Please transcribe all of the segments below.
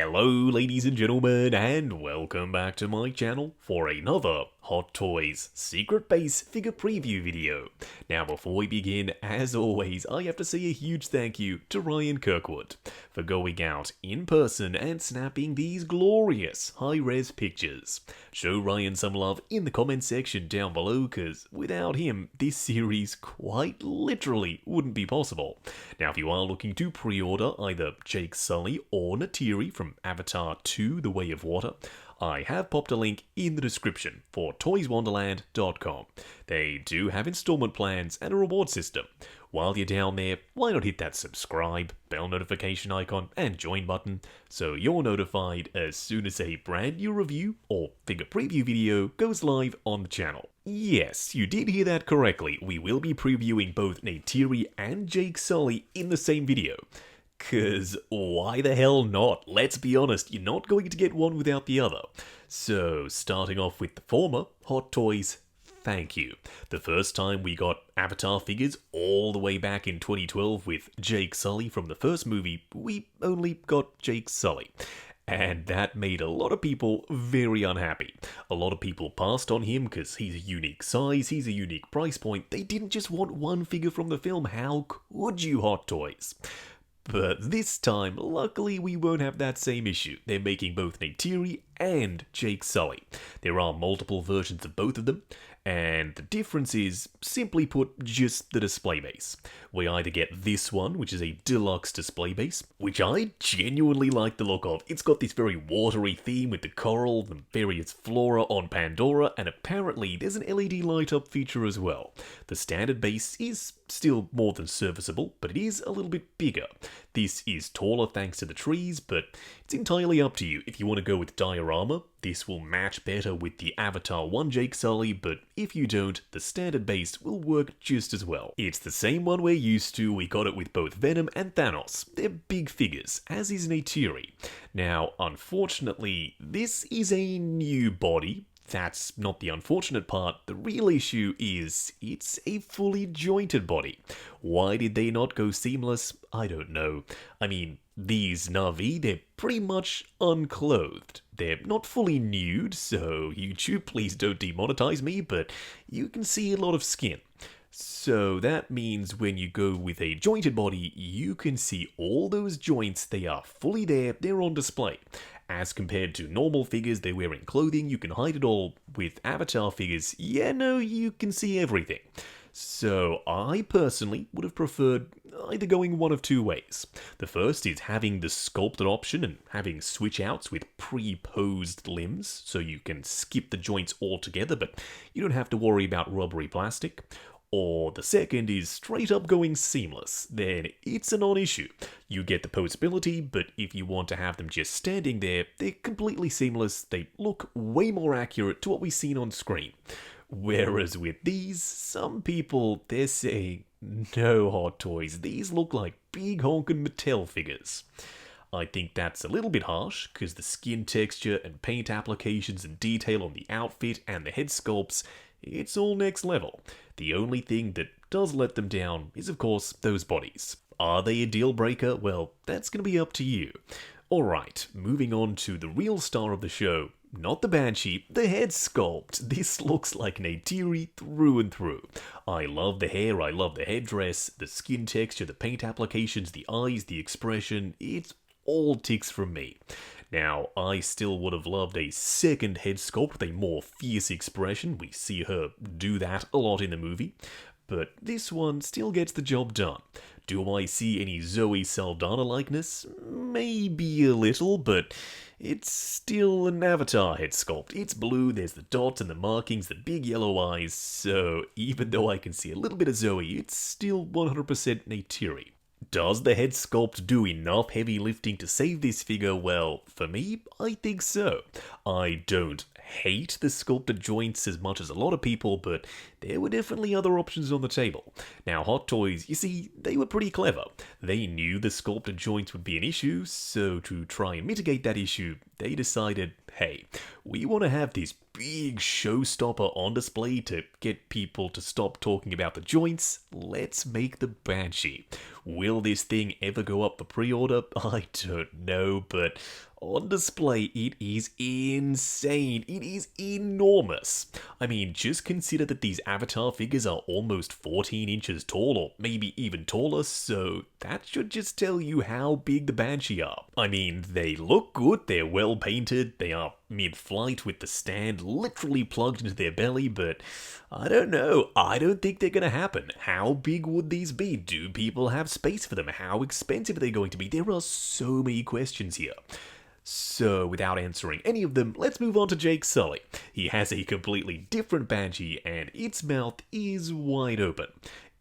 Hello ladies and gentlemen, and welcome back to my channel for another Hot Toys Secret Base figure preview video. Now before we begin, as always, I have to say a huge thank you to Ryan Kirkwood for going out in person and snapping these glorious high-res pictures. Show Ryan some love in the comment section down below, cause without him, this series quite literally wouldn't be possible. Now if you are looking to pre-order either Jake Sully or Neytiri from Avatar 2 The Way of Water, I have popped a link in the description for toyswonderland.com. They do have installment plans and a reward system. While you're down there, why not hit that subscribe, bell notification icon, and join button so you're notified as soon as a brand new review or figure preview video goes live on the channel. Yes, you did hear that correctly. We will be previewing both Neytiri and Jake Sully in the same video. Cause why the hell not? Let's be honest, you're not going to get one without the other. So, starting off with the former, Hot Toys, thank you. The first time we got Avatar figures all the way back in 2012 with Jake Sully from the first movie, we only got Jake Sully. And that made a lot of people very unhappy. A lot of people passed on him because he's a unique size, he's a unique price point. They didn't just want one figure from the film. How could you, Hot Toys? But this time, luckily, we won't have that same issue. They're making both Neytiri and Jake Sully. There are multiple versions of both of them, and the difference is, simply put, just the display base. We either get this one, which is a deluxe display base, which I genuinely like the look of. It's got this very watery theme with the coral, the various flora on Pandora, and apparently there's an LED light-up feature as well. The standard base is still more than serviceable, but it is a little bit bigger. This is taller thanks to the trees, but it's entirely up to you. If you want to go with diorama, this will match better with the Avatar 1 Jake Sully, but if you don't, the standard base will work just as well. It's the same one we're used to. We got it with both Venom and Thanos. They're big figures, as is Neytiri. Now, unfortunately, this is a new body. That's not the unfortunate part. The real issue is it's a fully jointed body. Why did they not go seamless? I don't know. I mean, these Na'vi, they're pretty much unclothed. They're not fully nude, so YouTube, please don't demonetize me, but you can see a lot of skin. So that means when you go with a jointed body, you can see all those joints. They are fully there, they're on display. As compared to normal figures, they're wearing clothing, you can hide it all. With Avatar figures, yeah, no, you can see everything. So I personally would have preferred either going one of two ways. The first is having the sculpted option and having switch outs with pre-posed limbs, so you can skip the joints altogether, but you don't have to worry about rubbery plastic. Or the second is straight up going seamless, then it's a non-issue. You get the posability, but if you want to have them just standing there, they're completely seamless, they look way more accurate to what we've seen on screen. Whereas with these, some people, they're saying, no, Hot Toys, these look like big honkin' Mattel figures. I think that's a little bit harsh, because the skin texture and paint applications and detail on the outfit and the head sculpts, it's all next level. The only thing that does let them down is, of course, those bodies. Are they a deal breaker? Well, that's going to be up to you. Alright, moving on to the real star of the show. Not the Banshee, the head sculpt. This looks like Neytiri through and through. I love the hair, I love the headdress, the skin texture, the paint applications, the eyes, the expression. It's all ticks from me. Now, I still would have loved a second head sculpt with a more fierce expression. We see her do that a lot in the movie. But this one still gets the job done. Do I see any Zoe Saldana likeness? Maybe a little, but it's still an Avatar head sculpt. It's blue, there's the dots and the markings, the big yellow eyes, so even though I can see a little bit of Zoe, it's still 100% Neytiri. Does the head sculpt do enough heavy lifting to save this figure? Well, for me, I think so. I don't hate the sculpted joints as much as a lot of people, but there were definitely other options on the table. Now, Hot Toys, you see, they were pretty clever. They knew the sculpted joints would be an issue, so to try and mitigate that issue, they decided, hey, we want to have this big showstopper on display to get people to stop talking about the joints. Let's make the Banshee. Will this thing ever go up for pre-order? I don't know, but On display, it is insane. It is enormous. I mean, just consider that these Avatar figures are almost 14 inches tall, or maybe even taller, so that should just tell you how big the Banshee are. I mean, they look good, they're well painted, they are mid-flight with the stand literally plugged into their belly, but I don't know. I don't think they're gonna happen. How big would these be? Do people have space for them? How expensive are they going to be? There are so many questions here. So, without answering any of them, let's move on to Jake Sully. He has a completely different Banshee, and its mouth is wide open.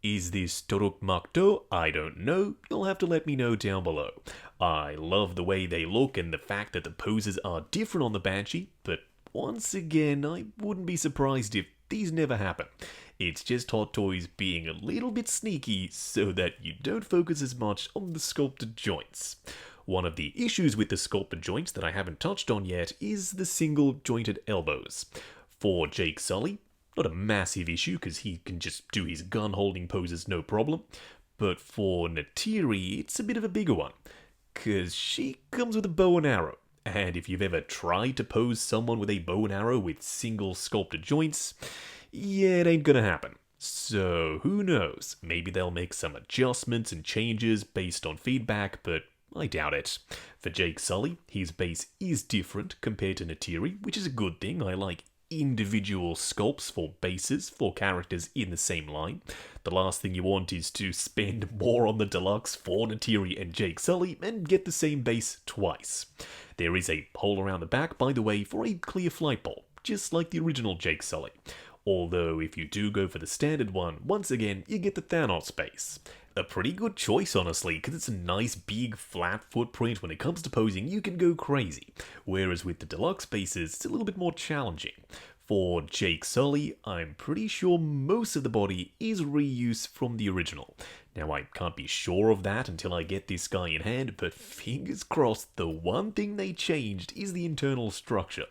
Is this Toruk Makto? I don't know. You'll have to let me know down below. I love the way they look and the fact that the poses are different on the Banshee, but once again, I wouldn't be surprised if these never happen. It's just Hot Toys being a little bit sneaky so that you don't focus as much on the sculpted joints. One of the issues with the sculpted joints that I haven't touched on yet is the single jointed elbows. For Jake Sully, not a massive issue because he can just do his gun holding poses no problem, but for Neytiri it's a bit of a bigger one, because she comes with a bow and arrow. And if you've ever tried to pose someone with a bow and arrow with single sculpted joints, yeah, it ain't gonna happen. So who knows, maybe they'll make some adjustments and changes based on feedback, but I doubt it. For Jake Sully, his base is different compared to Neytiri, which is a good thing. I like individual sculpts for bases for characters in the same line. The last thing you want is to spend more on the deluxe for Neytiri and Jake Sully and get the same base twice. There is a hole around the back, by the way, for a clear flight ball, just like the original Jake Sully. Although if you do go for the standard one, once again, you get the Thanos base. A pretty good choice, honestly, because it's a nice big flat footprint. When it comes to posing, you can go crazy. Whereas with the deluxe bases, it's a little bit more challenging. For Jake Sully, I'm pretty sure most of the body is reuse from the original. Now, I can't be sure of that until I get this guy in hand, but fingers crossed, the one thing they changed is the internal structure.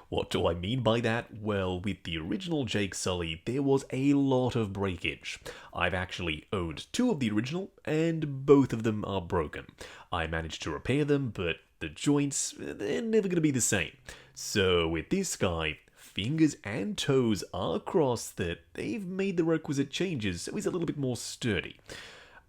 What do I mean by that? Well, with the original Jake Sully, there was a lot of breakage. I've actually owned two of the original, and both of them are broken. I managed to repair them, but the joints, they're never going to be the same. So with this guy, fingers and toes are crossed that they've made the requisite changes so he's a little bit more sturdy.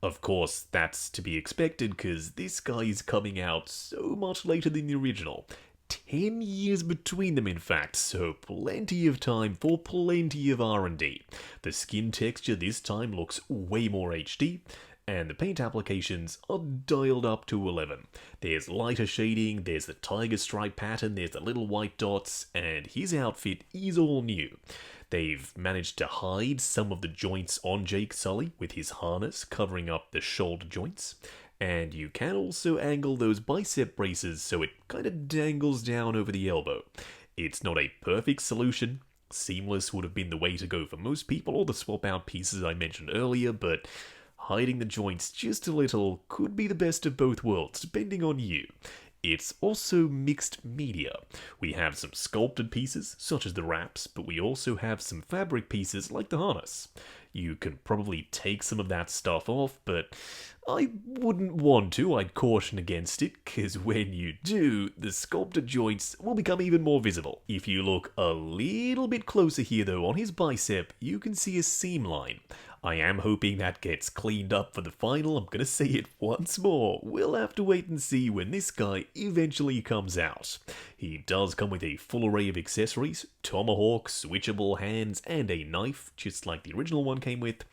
Of course, that's to be expected because this guy is coming out so much later than the original. 10 years between them, in fact, so plenty of time for plenty of R&D. The skin texture this time looks way more HD, and the paint applications are dialed up to 11. There's lighter shading, there's the tiger stripe pattern, there's the little white dots, and his outfit is all new. They've managed to hide some of the joints on Jake Sully with his harness covering up the shoulder joints. And you can also angle those bicep braces so it kind of dangles down over the elbow. It's not a perfect solution. Seamless would have been the way to go for most people, or the swap out pieces I mentioned earlier, but hiding the joints just a little could be the best of both worlds, depending on you. It's also mixed media. We have some sculpted pieces, such as the wraps, but we also have some fabric pieces like the harness. You can probably take some of that stuff off, but I wouldn't want to. I'd caution against it, because when you do, the sculpted joints will become even more visible. If you look a little bit closer here though, on his bicep, you can see a seam line. I am hoping that gets cleaned up for the final. I'm gonna say it once more. We'll have to wait and see when this guy eventually comes out. He does come with a full array of accessories, tomahawk, switchable hands, and a knife, just like the original one came with.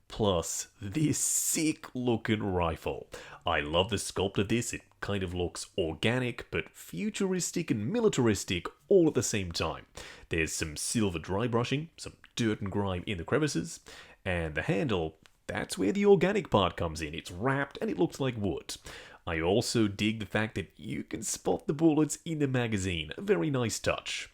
Plus, this sick looking rifle. I love the sculpt of this. It kind of looks organic, but futuristic and militaristic all at the same time. There's some silver dry brushing, some dirt and grime in the crevices, and the handle, that's where the organic part comes in. It's wrapped and it looks like wood. I also dig the fact that you can spot the bullets in the magazine. A very nice touch.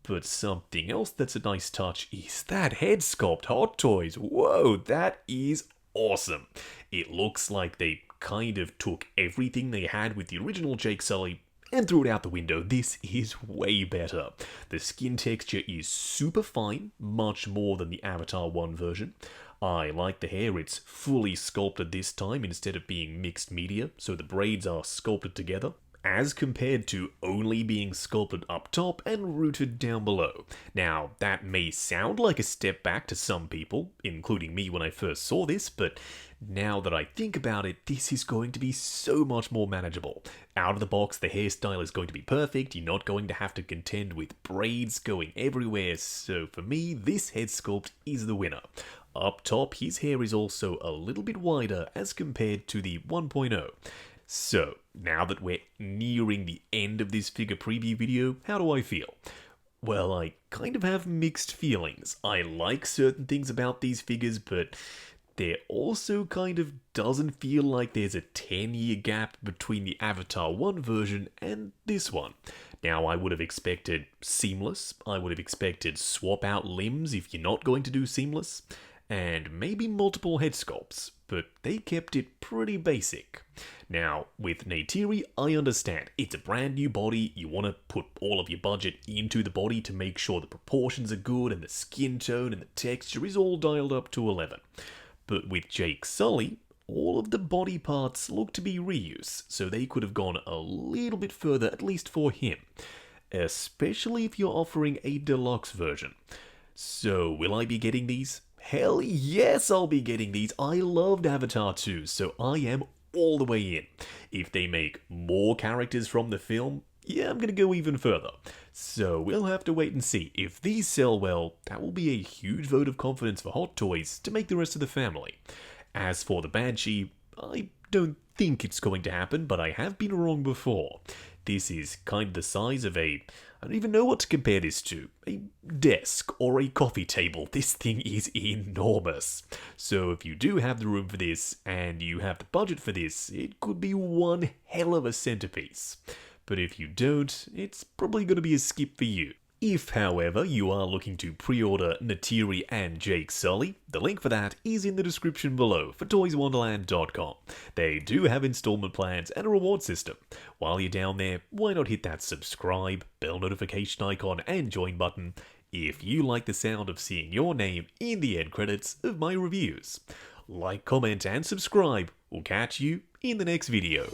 But something else that's a nice touch is that head sculpt, Hot Toys. Whoa, that is awesome. It looks like they kind of took everything they had with the original Jake Sully and threw it out the window. This is way better. The skin texture is super fine, much more than the Avatar 1 version. I like the hair, it's fully sculpted this time instead of being mixed media, so the braids are sculpted together. as compared to only being sculpted up top and rooted down below. Now, that may sound like a step back to some people, including me when I first saw this, but now that I think about it, this is going to be so much more manageable. Out of the box, the hairstyle is going to be perfect, you're not going to have to contend with braids going everywhere, so for me, this head sculpt is the winner. Up top, his hair is also a little bit wider as compared to the 1.0. So, now that we're nearing the end of this figure preview video, how do I feel? Well, I kind of have mixed feelings. I like certain things about these figures, but there also kind of doesn't feel like there's a 10-year gap between the Avatar 1 version and this one. Now, I would have expected seamless, I would have expected swap out limbs if you're not going to do seamless, and maybe multiple head sculpts, but they kept it pretty basic. Now, with Neytiri, I understand. It's a brand new body, you want to put all of your budget into the body to make sure the proportions are good and the skin tone and the texture is all dialed up to 11. But with Jake Sully, all of the body parts look to be reuse, so they could have gone a little bit further, at least for him. Especially if you're offering a deluxe version. So, will I be getting these? Hell yes, I'll be getting these. I loved Avatar 2, so I am all the way in. If they make more characters from the film, yeah, I'm gonna go even further. So we'll have to wait and see. If these sell well, that will be a huge vote of confidence for Hot Toys to make the rest of the family. As for the Banshee, I don't think it's going to happen, but I have been wrong before. This is kind of the size of I don't even know what to compare this to. A desk or a coffee table. This thing is enormous. So if you do have the room for this, and you have the budget for this, it could be one hell of a centerpiece. But if you don't, it's probably going to be a skip for you. If, however, you are looking to pre-order Neytiri and Jake Sully, the link for that is in the description below for ToysWonderland.com. They do have installment plans and a reward system. While you're down there, why not hit that subscribe, bell notification icon and join button if you like the sound of seeing your name in the end credits of my reviews. Like, comment and subscribe. We'll catch you in the next video.